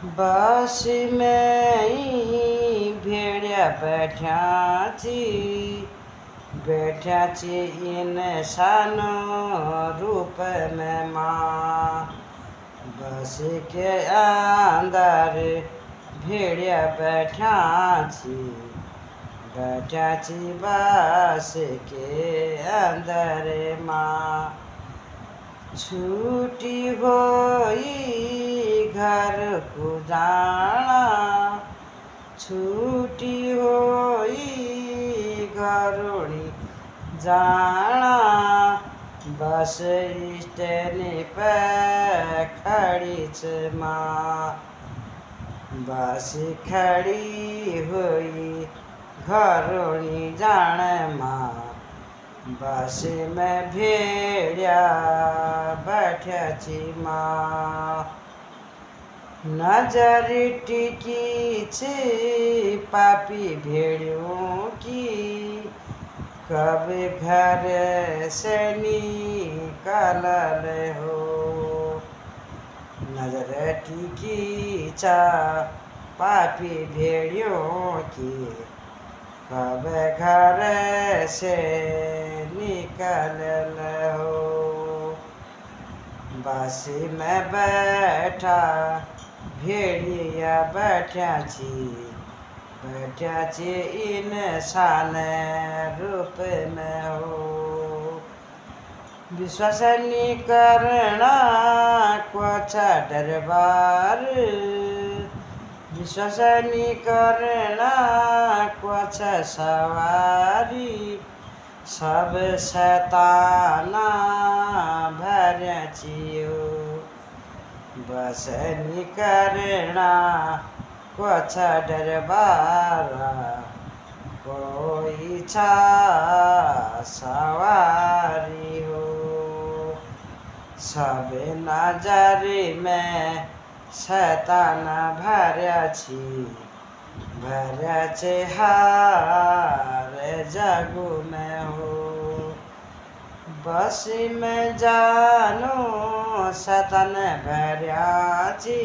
बस में भेड़िया बैठा छी इंसानो रूप में माँ। बस के अंदर भेड़िया बैठा छी बस के अंदर माँ। छुट्टी होई घर को जाना, छुट्टी होई घरोड़ी जाना। बस स्टैंड पे खड़ी छ माँ। बस खड़ी हुई घरोड़ी जाने माँ। बस में भेड़िया बैठा छी माँ। नजर टिकी छी पापी भेड़ियों की, कब घर से निकलल हो। नजर टिकी चा पापी भेड़ियों की, कब घर से निकलल हो। बस में बैठा भेड़िया बैठा छी इंसान रूप में हो। विश्वास नहीं करना कुछ दरबार, विश्वास नहीं करना कुछ सवारी। सब शैताना भर छियो। बस नहीं करना कुछ दरबारा, कोई छा सवारी हो। सब नजर में शैतान भर छे हार जगू में हो। बस में जानो शैतान भर्या छी,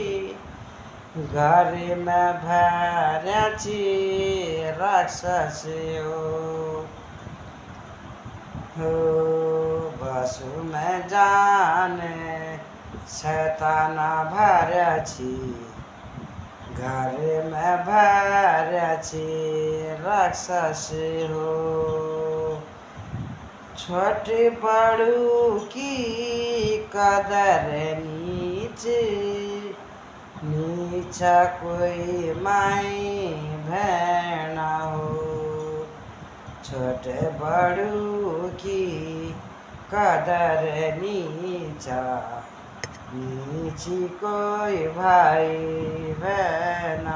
घर में भर्या छी राक्षस हो। बस में जाने शैतान भर्या छी, घर में भर्या छी राक्षस हो। छोट बड़ू की कदर नीचा कोई माई बहन हो। छोट बड़ू की कदर नीची कोई भाई बहन।